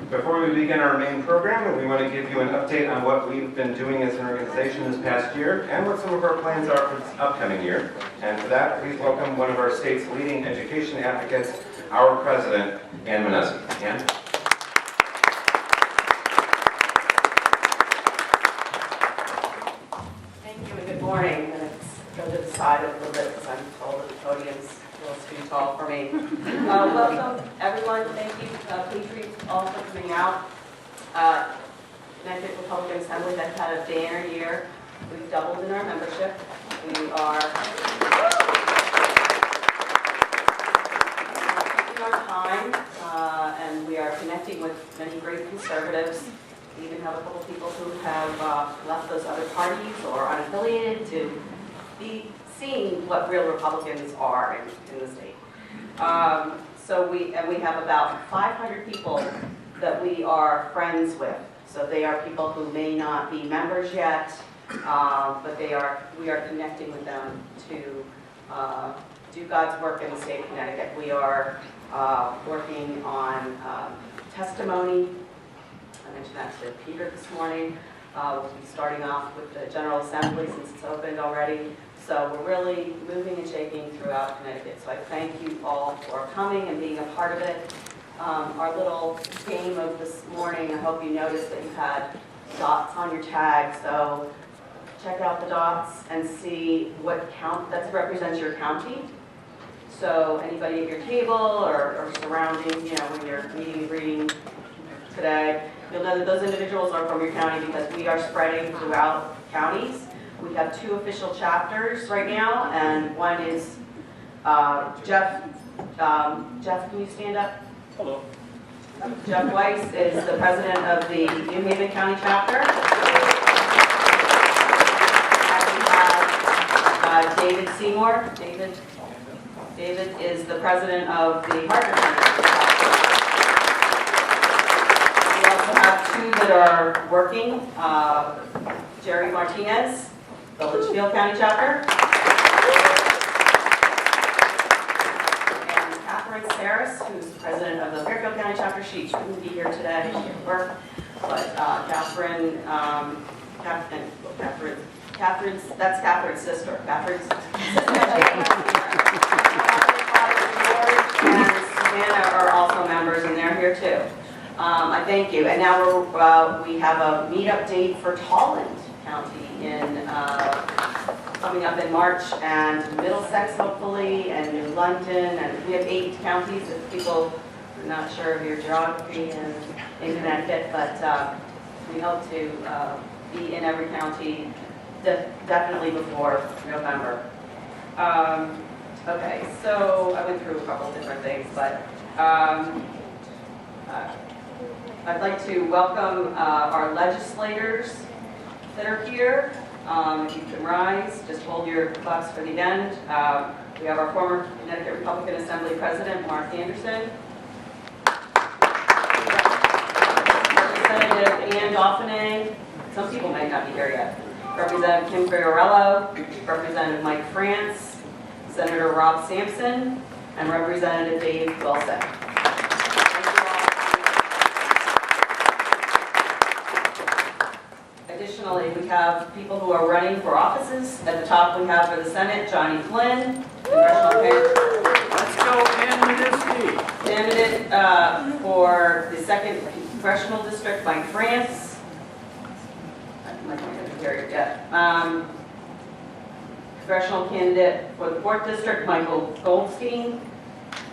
Before we begin our main program, we want to give you an update on what we've been doing as an organization this past year and what some of our plans are for this upcoming year. And for that, please welcome one of our state's leading education advocates, our president, Ann Manesi. Ann? Thank you and good morning. I'm going to go to the side a little bit because I'm told that the podium's a little too tall for me. Welcome, everyone. Thank you, Patriots, all for coming out. Connecticut Republican Assembly has had a banner year. We've doubled in our membership. We are taking our time, and we are connecting with many great conservatives. We even have a couple people who have left those other parties or unaffiliated to be seeing what real Republicans are in the state. So we have about 500 people that we are friends with. So they are people who may not be members yet, but we are connecting with them to do God's work in the state of Connecticut. We are working on testimony. I mentioned that to Peter this morning. We'll be starting off with the General Assembly since it's opened already. So we're really moving and shaking throughout Connecticut. So I thank you all for coming and being a part of it. Our little game of this morning, I hope you noticed that you had dots on your tag. So check out the dots and see what count that represents your county. So anybody at your table or surrounding, when you're meeting and greeting today, you'll know that those individuals are from your county because we are spreading throughout counties. We have 2 official chapters right now, and one is Jeff. Jeff, can you stand up? Hello. Jeff Weiss is the president of the New Haven County chapter. And we have David Seymour. David is the president of the Hartford County chapter. We also have 2 that are working. Jerry Martinez, the Litchfield County chapter. And Catherine Saris, who's president of the Fairfield County chapter. She couldn't be here today, she had work. But that's Catherine's sister. Catherine's sister and Savannah are also members, and they're here too. I thank you. And now we have a meetup date for Tolland County coming up in March, and Middlesex hopefully, and New London, and we have 8 counties. If people are not sure of your geography in Connecticut, but we hope to be in every county definitely before November. Okay, so I went through a couple of different things, but I'd like to welcome our legislators that are here. If you can rise, just hold your claps for the end. We have our former Connecticut Republican Assembly President, Mark Anderson. Representative Ann Dauphiné. Some people may not be here yet. Representative Kim Fiorello, Representative Mike France, Senator Rob Sampson, and Representative Dave Wilson. Additionally, we have people who are running for offices. At the top, we have for the Senate, Johnny Flynn, Let's go, Ann Manesi. Candidate for the 2nd Congressional District, Mike France. I can't hear it yet. Congressional candidate for the 4th District, Michael Goldstein.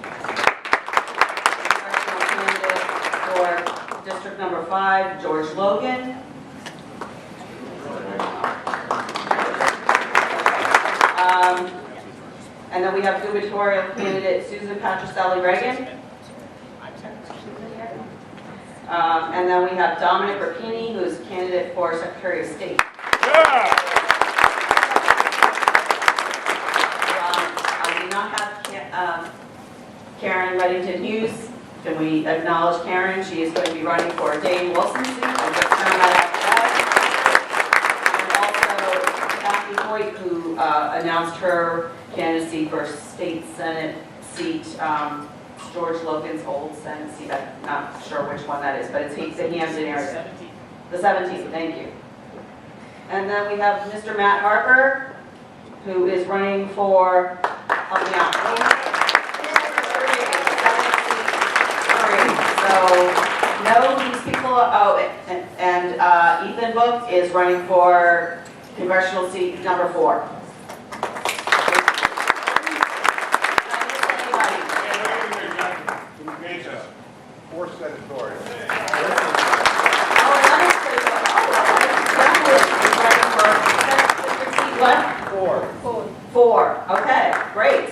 Congressional candidate for District number 5, George Logan. And then we have gubernatorial candidate Susan Patricelli-Reagan. And then we have Dominic Rapini, who is candidate for Secretary of State. Yeah. I do not have Karen Reddington Hughes. Can we acknowledge Karen? She is going to be running for Dane Wilson's seat. I just found that out today. And also Kathy Hoyt, who announced her candidacy for state Senate seat George Logan's old Senate seat. I'm not sure which one that is, but it's the Hampton area. The 17th, thank you. And then we have Mr. Matt Harper, who is running for, help me out. So, know these people, and Ethan Book is running for congressional seat number 4. Four senatorial. What? 4. Okay, great.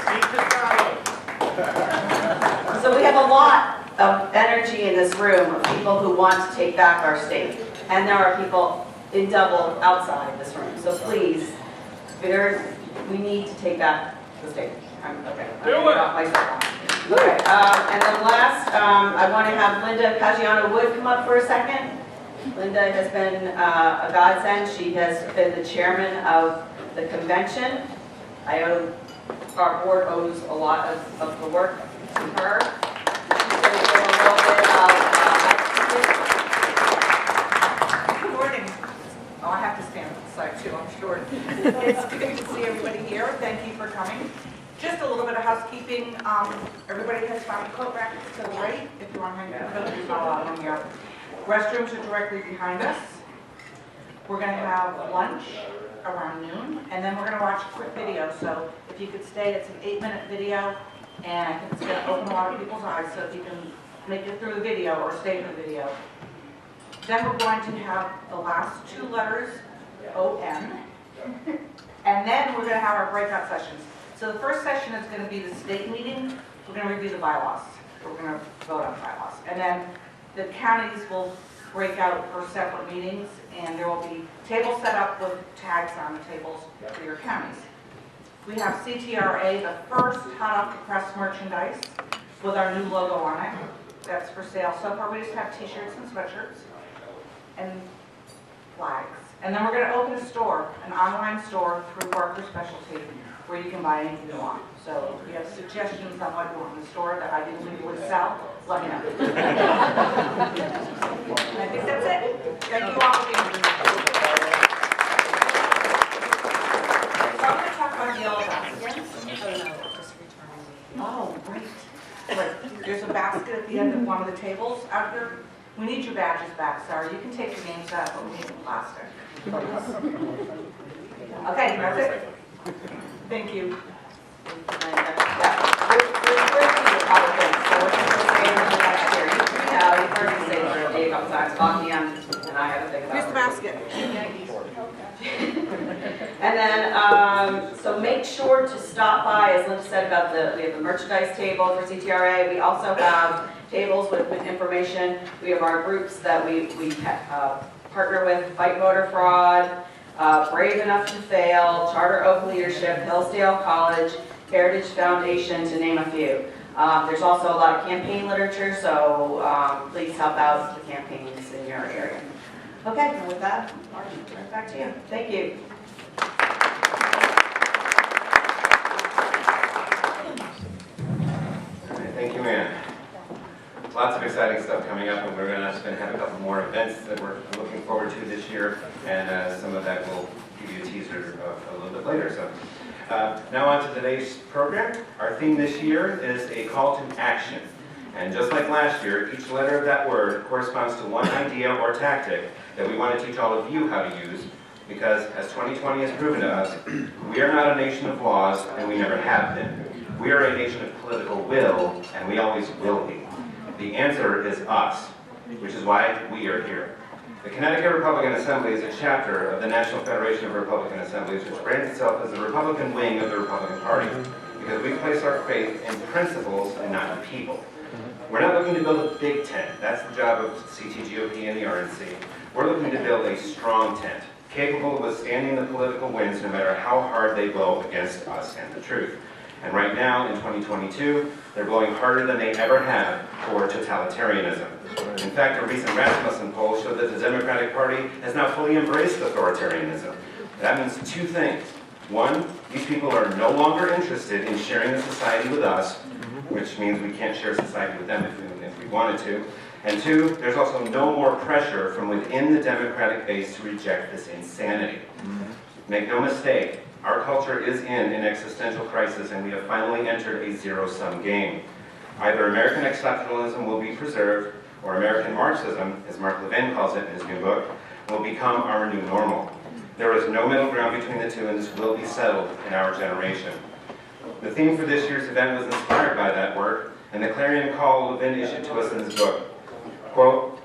So we have a lot of energy in this room of people who want to take back our state. And there are people in double outside this room. So please, we need to take back the state. Okay. Do it. Okay, and then last, I want to have Linda Caggiano-Wood come up for a second. Linda has been a godsend. She has been the chairman of the convention. Our board owes a lot of the work to her. She's going to give a little bit of Good morning. Oh, I have to stand on the side too, I'm short. It's good to see everybody here. Thank you for coming. Just a little bit of housekeeping. Everybody has found coat rackets to the right. If you want to hang your coat, there's not a lot of them here. Restrooms are directly behind us. We're going to have lunch around noon, and then we're going to watch a quick video. So if you could stay, it's an 8-minute video, and I think it's going to open a lot of people's eyes. So if you can make it through the video or stay through the video. Then we're going to have the last 2 letters, O-N, and then we're going to have our breakout sessions. So the first session is going to be the state meeting. We're going to review the bylaws. We're going to vote on the bylaws. And then the counties will break out for separate meetings, and there will be tables set up with tags on the tables for your counties. We have CTRA, the first hot off the press merchandise with our new logo on it. That's for sale. So far we just have t-shirts and sweatshirts and flags. And then we're going to open a store, an online store through Barker Specialty, where you can buy anything you want. So if you have suggestions on what you want in the store that I didn't legally sell, let me know. And I think that's it. Thank you all for being here. So I'm going to talk about the yellow baskets. Oh, right. Right. There's a basket at the end of one of the tables out here. We need your badges back, Sarah. You can take your names out, but we need the plastic. Okay, that's it. Thank you. Here's the basket. And then, so make sure to stop by, as Linda said, we have the merchandise table for CTRA. We also have tables with information. We have our groups that we partner with, Fight Voter Fraud, Brave Enough to Fail, Charter Oak Leadership, Hillsdale College, Heritage Foundation, to name a few. There's also a lot of campaign literature, so please help out the campaigns in your area. Okay, and with that, Marty, right back to you. Thank you. All right, thank you, Ann. Lots of exciting stuff coming up, and we're going to have a couple more events that we're looking forward to this year, and some of that will give you a teaser a little bit later. So, now on to today's program. Our theme this year is a call to action. And just like last year, each letter of that word corresponds to one idea or tactic that we want to teach all of you how to use, because as 2020 has proven to us, we are not a nation of laws, and we never have been. We are a nation of political will, and we always will be. The answer is us, which is why we are here. The Connecticut Republican Assembly is a chapter of the National Federation of Republican Assemblies, which brands itself as the Republican wing of the Republican Party, because we place our faith in principles and not in people. We're not looking to build a big tent. That's the job of CTGOP and the RNC. We're looking to build a strong tent, capable of withstanding the political winds no matter how hard they blow against us and the truth. And right now, in 2022, they're blowing harder than they ever have toward totalitarianism. In fact, a recent Rasmussen poll showed that the Democratic Party has now fully embraced authoritarianism. That means 2 things. One, these people are no longer interested in sharing the society with us, which means we can't share society with them if we wanted to. And two, there's also no more pressure from within the Democratic base to reject this insanity. Make no mistake, our culture is in an existential crisis, and we have finally entered a zero-sum game. Either American exceptionalism will be preserved, or American Marxism, as Mark Levin calls it in his new book, will become our new normal. There is no middle ground between the two, and this will be settled in our generation. The theme for this year's event was inspired by that work, and the clarion call Levin issued to us in his book. Quote,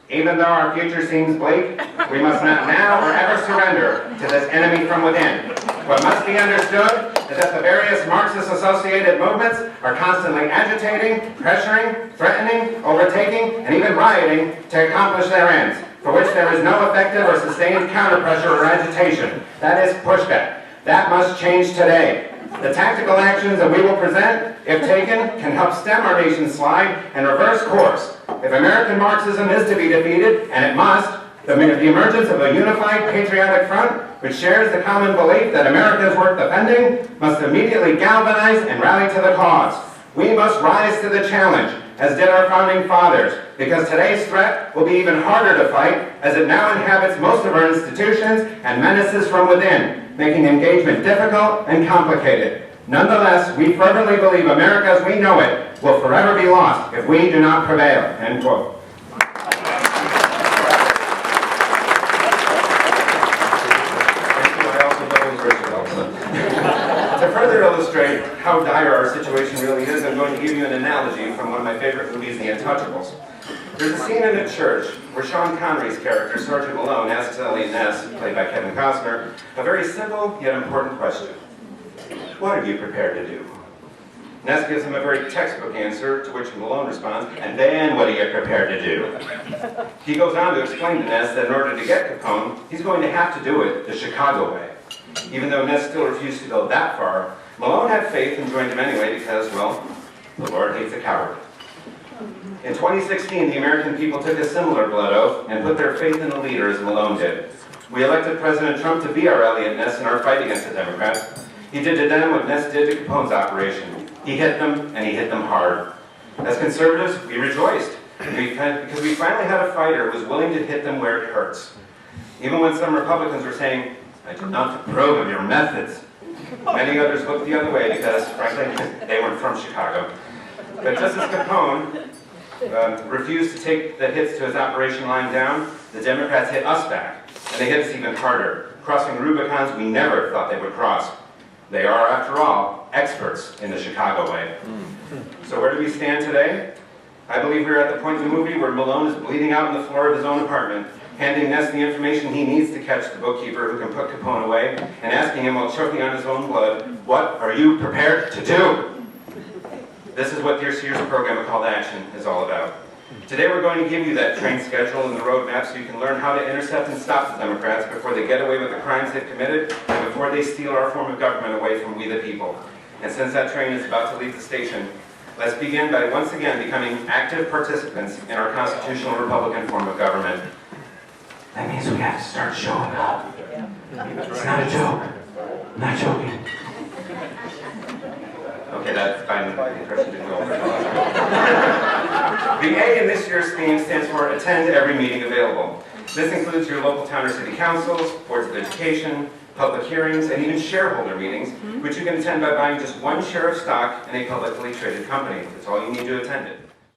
"Even though our future seems bleak, we must not now or ever surrender to this enemy from within. What must be understood is that the various Marxist-associated movements are constantly agitating, pressuring, threatening, overtaking, and even rioting to accomplish their ends, for which there is no effective or sustained counter-pressure or agitation. That is pushback. That must change today. The tactical actions that we will present, if taken, can help stem our nation's slide and reverse course. If American Marxism is to be defeated, and it must, the emergence of a unified patriotic front, which shares the common belief that America is worth defending, must immediately galvanize and rally to the cause. We must rise to the challenge, as did our founding fathers, because today's threat will be even harder to fight, as it now inhabits most of our institutions and menaces from within, making engagement difficult and complicated. Nonetheless, we fervently believe America as we know it will forever be lost if we do not prevail." End quote. To further illustrate how dire our situation really is, I'm going to give you an analogy from one of my favorite movies, The Untouchables. There's a scene in a church where Sean Connery's character, Sergeant Malone, asks Elliot Ness, played by Kevin Costner, a very simple yet important question. What are you prepared to do? Ness gives him a very textbook answer, to which Malone responds, and then what are you prepared to do? He goes on to explain to Ness that in order to get Capone, he's going to have to do it the Chicago way. Even though Ness still refused to go that far, Malone had faith and joined him anyway because, well, the Lord hates a coward. In 2016, the American people took a similar blood oath and put their faith in a leader as Malone did. We elected President Trump to be our Elliot Ness in our fight against the Democrats. He did to them what Ness did to Capone's operation. He hit them, and he hit them hard. As conservatives, we rejoiced, because we finally had a fighter who was willing to hit them where it hurts. Even when some Republicans were saying, "I do not approve of your methods," many others looked the other way because, frankly, they weren't from Chicago. But just as Capone refused to take the hits to his operation lying down, the Democrats hit us back, and they hit us even harder, crossing Rubicons we never thought they would cross. They are, after all, experts in the Chicago way. So where do we stand today? I believe we're at the point in the movie where Malone is bleeding out on the floor of his own apartment, handing Ness the information he needs to catch the bookkeeper who can put Capone away, and asking him while choking on his own blood, "What are you prepared to do?" This is what this year's program of Call to Action is all about. Today we're going to give you that train schedule and the roadmap so you can learn how to intercept and stop the Democrats before they get away with the crimes they've committed and before they steal our form of government away from we the people. And since that train is about to leave the station, let's begin by once again becoming active participants in our constitutional Republican form of government. That means we have to start showing up. It's not a joke. I'm not joking. Okay, that's fine. The A in this year's theme stands for Attend Every Meeting Available. This includes your local town or city councils, boards of education, public hearings, and even shareholder meetings, which you can attend by buying just one share of stock in a publicly traded company. That's all you need to attend it.